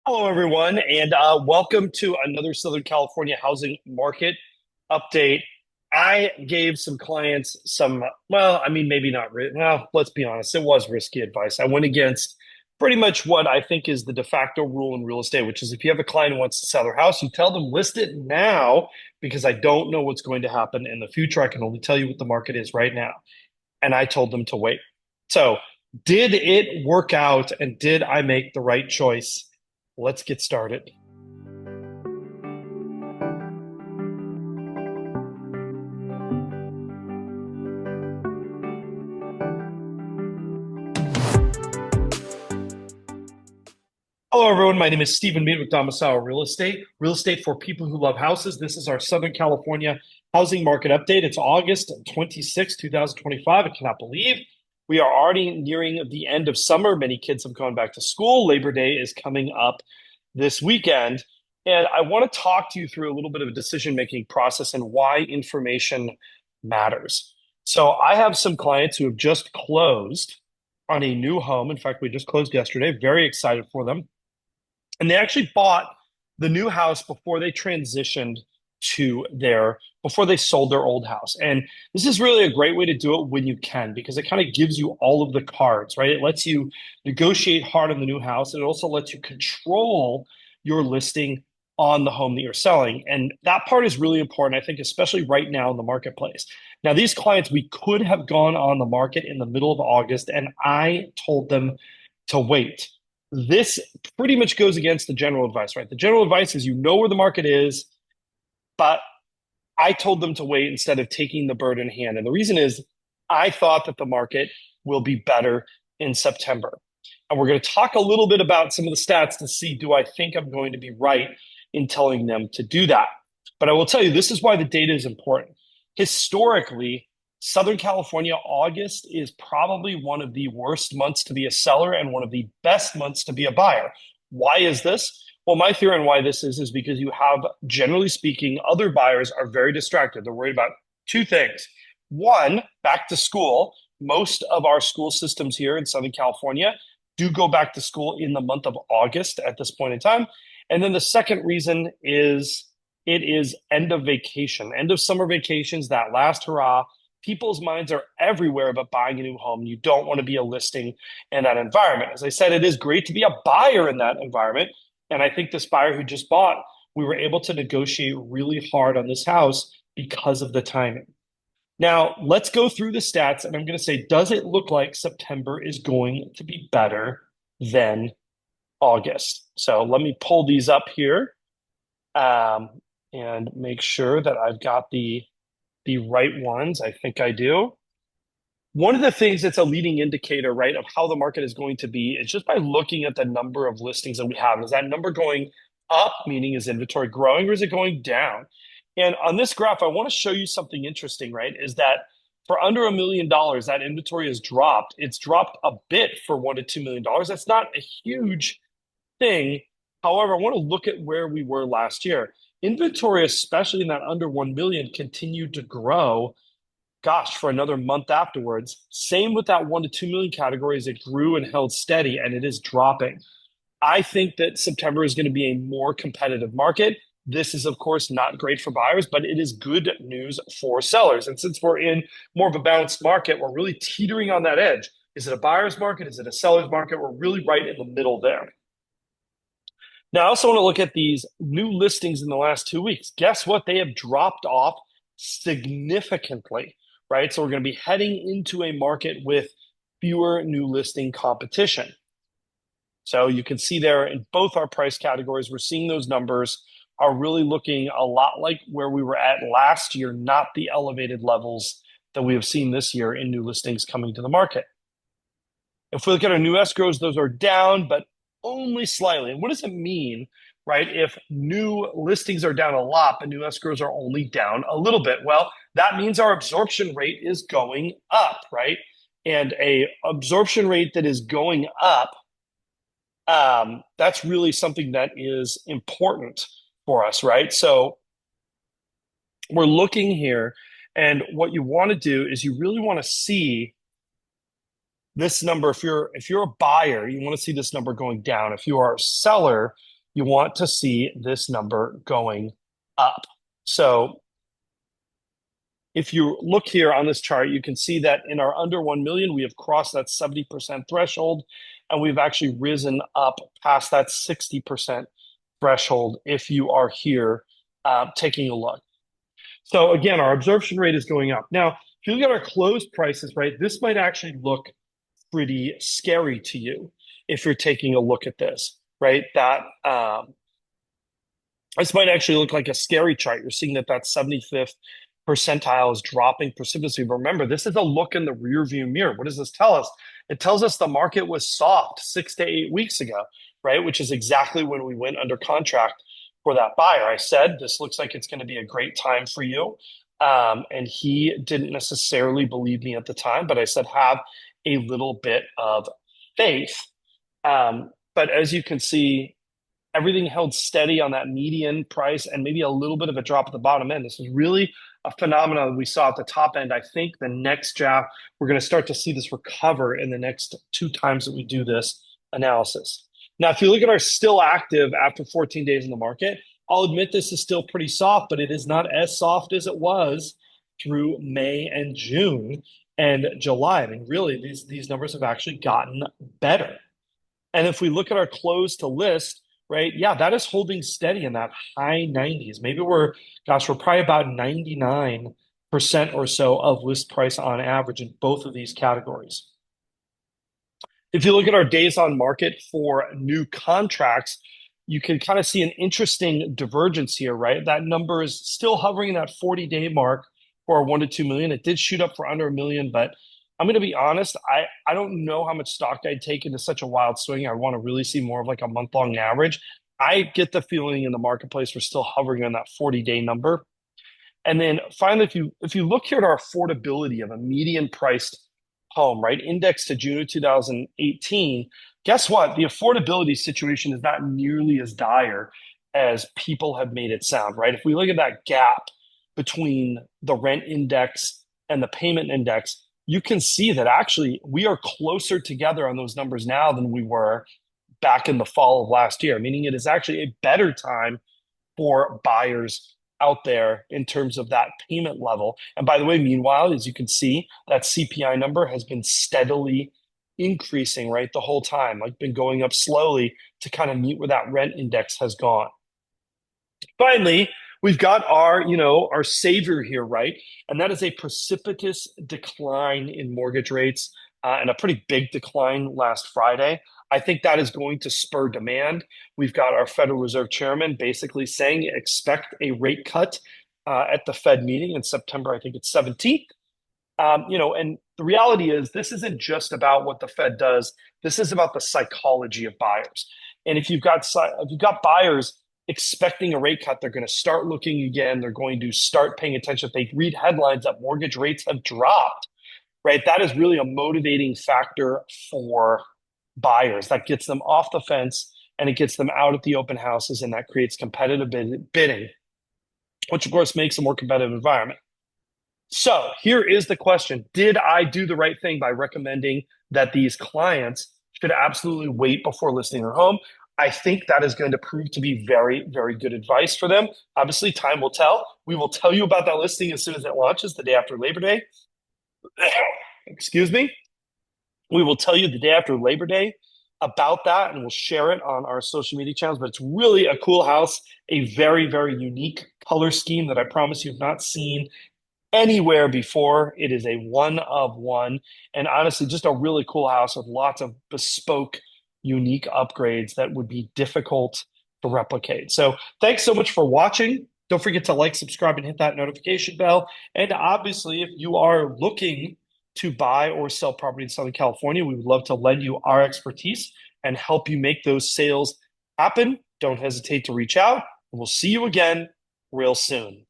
Hello, everyone, and welcome to another Southern California housing market update. I gave some clients maybe not. Well, let's be honest, it was risky advice. I went against pretty much what I think is the de facto rule in real estate, which is if you have a client who wants to sell their house, you tell them list it now because I don't know what's going to happen in the future. I can only tell you what the market is right now. And I told them to wait. So, did it work out and did I make the right choice? Let's get started. Hello, everyone. My name is Stephen Meade with Domicile Real estate for people who love houses. This is our Southern California housing market update. It's August 2025. I cannot believe we are already nearing the end of summer. Many kids have gone back to school. Labor Day is coming up this weekend. And I want to talk to you through a little bit of a decision-making process and why information matters. So I have some clients who have just closed on a new home. In fact, we just closed yesterday. Very excited for them. And they actually bought the new house before they transitioned before they sold their old house. And this is really a great way to do it when you can, because it kind of gives you all of the cards, right? It lets you negotiate hard on the new house. It also lets you control your listing on the home that you're selling. And that part is really important, I think, especially right now in the marketplace. Now, these clients, we could have gone on the market in the middle of August, and I told them to wait. This pretty much goes against the general advice, right? The general advice is you know where the market is, but I told them to wait instead of taking the bird in hand. And the reason is I thought that the market will be better in September. And we're going to talk a little bit about some of the stats to see, do I think I'm going to be right in telling them to do that? But I will tell you, this is why the data is important. Historically, Southern California, August is probably one of the worst months to be a seller and one of the best months to be a buyer. Why is this? Well, my theory on why this is because you have, generally speaking, other buyers are very distracted. They're worried about two things. One, back to school. Most of our school systems here in Southern California do go back to school in the month of August at this point in time. And then the second reason is it is end of vacation, end of summer vacations, that last hurrah. People's minds are everywhere but buying a new home. You don't want to be a listing in that environment. As I said, it is great to be a buyer in that environment. And I think this buyer who just bought, we were able to negotiate really hard on this house because of the timing. Now, let's go through the stats, and I'm going to say, does it look like September is going to be better than August? So let me pull these up here and make sure that I've got the right ones. I think I do. One of the things that's a leading indicator, right, of how the market is going to be is just by looking at the number of listings that we have. Is that number going up, meaning is inventory growing, or is it going down? And on this graph, I want to show you something interesting, right? Is that for under $1 million, that inventory has dropped. It's dropped a bit for $1 to $2 million. That's not a huge thing. However, I want to look at where we were last year. Inventory, especially in that under 1 million, continued to grow, for another month afterwards. Same with that 1 to 2 million categories. It grew and held steady, and it is dropping. I think that September is going to be a more competitive market. This is, of course, not great for buyers, but it is good news for sellers. And since we're in more of a balanced market, we're really teetering on that edge. Is it a buyer's market? Is it a seller's market? We're really right in the middle there. Now, I also want to look at these new listings in the last 2 weeks. Guess what? They have dropped off significantly, right? So we're going to be heading into a market with fewer new listing competition. So you can see there in both our price categories, we're seeing those numbers are really looking a lot like where we were at last year, not the elevated levels that we have seen this year in new listings coming to the market. If we look at our new escrows, those are down, but only slightly. And what does it mean, right? If new listings are down a lot, but new escrows are only down a little bit. Well, that means our absorption rate is going up, right? And a absorption rate that is going up, that's really something that is important for us, right? So we're looking here, and what you want to do is you really want to see this number. If you're a buyer, you want to see this number going down. If you are a seller, you want to see this number going up. So if you look here on this chart, you can see that in our under 1 million, we have crossed that 70% threshold, and we've actually risen up past that 60% threshold if you are here taking a look. So again, our absorption rate is going up. Now, if you look at our closed prices, right, this might actually look pretty scary to you if you're taking a look at this, right? That this might actually look like a scary chart. You're seeing that 75th percentile is dropping precipitously. But remember, this is a look in the rear view mirror. What does this tell us? It tells us the market was soft 6 to 8 weeks ago, right? Which is exactly when we went under contract for that buyer. I said, this looks like it's going to be a great time for you. And he didn't necessarily believe me at the time, but I said, have a little bit of faith. But as you can see, everything held steady on that median price and maybe a little bit of a drop at the bottom end. This is really a phenomenon we saw at the top end. I think the next draft, we're going to start to see this recover in the next 2 times that we do this analysis. Now, if you look at our still active after 14 days in the market, I'll admit this is still pretty soft, but it is not as soft as it was through May and June and July. I mean, really, these numbers have actually gotten better. And if we look at our close to list, right, yeah, that is holding steady in that high 90s. Maybe we're probably about 99% or so of list price on average in both of these categories. If you look at our days on market for new contracts, you can kind of see an interesting divergence here, right? That number is still hovering in that 40-day mark for 1 to 2 million. It did shoot up for under 1 million, but I'm going to be honest, I don't know how much stock I'd take into such a wild swing. I want to really see more of like a month-long average. I get the feeling in the marketplace we're still hovering on that 40-day number. And then finally, if you look here at our affordability of a median priced home, right, indexed to June of 2018, guess what? The affordability situation is not nearly as dire as people have made it sound, right? If we look at that gap between the rent index and the payment index, you can see that actually we are closer together on those numbers now than we were back in the fall of last year, meaning it is actually a better time for buyers out there in terms of that payment level. And by the way, meanwhile, as you can see, that CPI number has been steadily increasing, right, the whole time, like been going up slowly to kind of meet where that rent index has gone. Finally, we've got our savior here, right? And that is a precipitous decline in mortgage rates and a pretty big decline last Friday. I think that is going to spur demand. We've got our Federal Reserve Chairman basically saying expect a rate cut at the Fed meeting in September. I think it's 17th. And the reality is this isn't just about what the Fed does. This is about the psychology of buyers. And if you've got buyers expecting a rate cut, they're going to start looking again. They're going to start paying attention. If they read headlines that mortgage rates have dropped, right? That is really a motivating factor for buyers. That gets them off the fence and it gets them out at the open houses, and that creates competitive bidding, which of course makes a more competitive environment. So here is the question. Did I do the right thing by recommending that these clients should absolutely wait before listing their home? I think that is going to prove to be very, very good advice for them. Obviously, time will tell. We will tell you about that listing as soon as it launches the day after Labor Day. Excuse me. We will tell you the day after Labor Day about that, and we'll share it on our social media channels. But it's really a cool house, a very, very unique color scheme that I promise you have not seen anywhere before. It is a one of one, and honestly, just a really cool house with lots of bespoke, unique upgrades that would be difficult to replicate. So thanks so much for watching. Don't forget to like, subscribe, and hit that notification bell. And obviously, if you are looking to buy or sell property in Southern California, we would love to lend you our expertise and help you make those sales happen. Don't hesitate to reach out, and we'll see you again real soon.